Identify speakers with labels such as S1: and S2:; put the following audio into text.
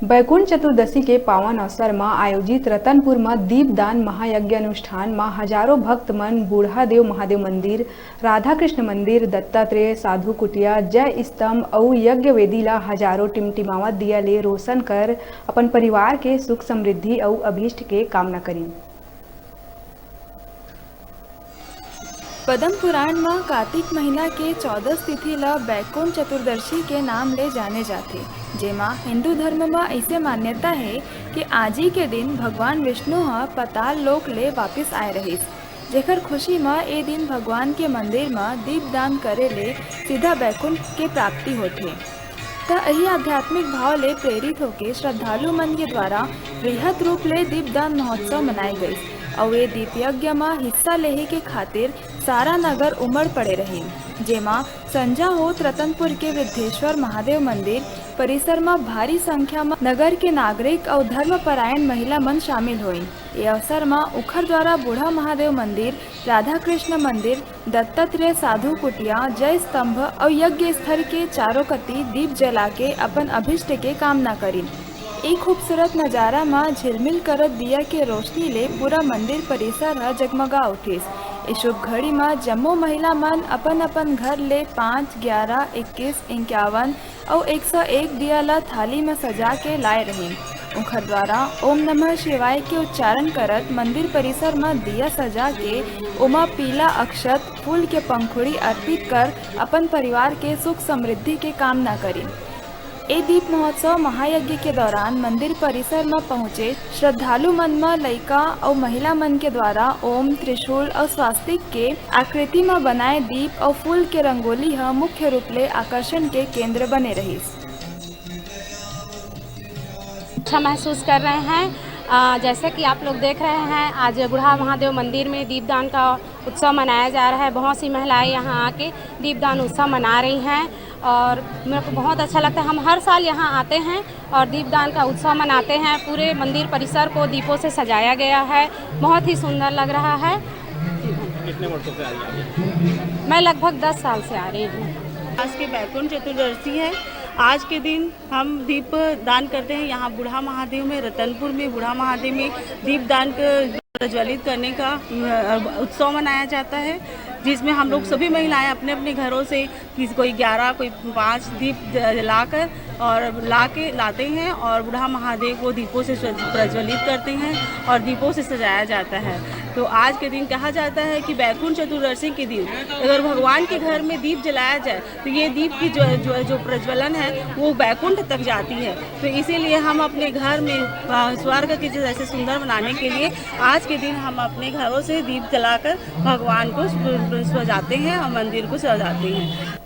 S1: बैकुंठ चतुर्दशी के पावन अवसर में आयोजित रतनपुर में दीपदान महायज्ञ अनुष्ठान में हजारों भक्त मन बूढ़ादेव महादेव मंदिर, राधा कृष्ण मंदिर, दत्तात्रेय साधु कुटिया, जय स्तंभ और यज्ञ वेदी ला हजारों टिमटिमावत दिया ले रोशन कर अपन परिवार के सुख समृद्धि और अभीष्ट के कामना करी।
S2: पद्म पुराण में कार्तिक महीना के 14 तिथि ला बैकुंठ चतुर्दशी के नाम ले जाने जाते, जेमा हिंदू धर्म में ऐसे मान्यता है कि आज ही के दिन भगवान विष्णु पाताल लोक ले वापिस आए रहिस, जेकर खुशी में ए दिन भगवान के मंदिर में दीपदान करे ले सीधा बैकुंठ के प्राप्ति होते। त यही आध्यात्मिक भाव ले प्रेरित होके श्रद्धालु मन के द्वारा बृहद रूप ले दीपदान महोत्सव मनाई गई और ये दीप यज्ञ में हिस्सा लेहे के खातिर सारा नगर उमड़ पड़े रहे, जेमा संजा होत रतनपुर के विद्धेश्वर महादेव मंदिर परिसर में भारी संख्या में नगर के नागरिक और धर्मपरायण महिला मन शामिल हुई। ये अवसर में उखर द्वारा बूढ़ा महादेव मंदिर, राधा कृष्ण मंदिर, दत्तात्रेय साधु कुटिया, जय स्तंभ और यज्ञ स्थल के चारों कती दीप जला के अपन अभिष्ट के कामना करी। एक खूबसूरत नज़ारा में झिलमिल करत दिया के रोशनी ले पूरा मंदिर परिसर जगमगा उठिस। इस शुभ घड़ी में जम्मो महिला मन अपन अपन घर ले 5, 11, 21, 51 और 101 दिया ला थाली में सजा के लाए रहे। उनकर द्वारा ओम नमः शिवाय के उच्चारण करत मंदिर परिसर में दिया सजा के उमा पीला अक्षत फूल के पंखुड़ी अर्पित कर अपन परिवार के सुख समृद्धि के कामना करी। ए दीप महोत्सव महायज्ञ के दौरान मंदिर परिसर में पहुँचे श्रद्धालु मन में लड़का और महिला मन के द्वारा ओम, त्रिशूल और स्वास्तिक के आकृति में बनाए दीप और फूल के रंगोली मुख्य रूप ले आकर्षण के केंद्र बने रही।
S3: अच्छा महसूस कर रहे हैं। जैसे कि आप लोग देख रहे हैं, आज बूढ़ा महादेव मंदिर में दीपदान का उत्सव मनाया जा रहा है। बहुत सी महिलाएं यहां आके दीपदान उत्सव मना रही हैं और मेरे को बहुत अच्छा लगता है। हम हर साल यहां आते हैं और दीपदान का उत्सव मनाते हैं। पूरे मंदिर परिसर को दीपों से सजाया गया है, बहुत ही सुंदर लग रहा है।
S4: कितने वर्षों से आ रही हैं?
S3: मैं लगभग 10 साल से आ रही हूँ।
S5: आज के बैकुंठ चतुर्दशी है। आज के दिन हम दीप दान करते हैं। यहाँ बूढ़ा महादेव में, रतनपुर में बूढ़ा महादेव में दीपदान प्रज्वलित करने का उत्सव मनाया जाता है, जिसमें हम लोग सभी महिलाएं अपने अपने घरों से कोई 11 कोई 5 दीप जलाकर और लाते हैं और बूढ़ा महादेव को दीपों से प्रज्वलित करते हैं और दीपों से सजाया जाता है। तो आज के दिन कहा जाता है कि बैकुंठ चतुर्दशी के दिन अगर भगवान के घर में दीप जलाया जाए तो ये दीप की जो प्रज्वलन है वो बैकुंठ तक जाती है। तो इसीलिए हम अपने घर में स्वर्ग के जैसे सुंदर बनाने के लिए आज के दिन हम अपने घरों से दीप जलाकर भगवान को सजाते हैं और मंदिर को सजाते हैं।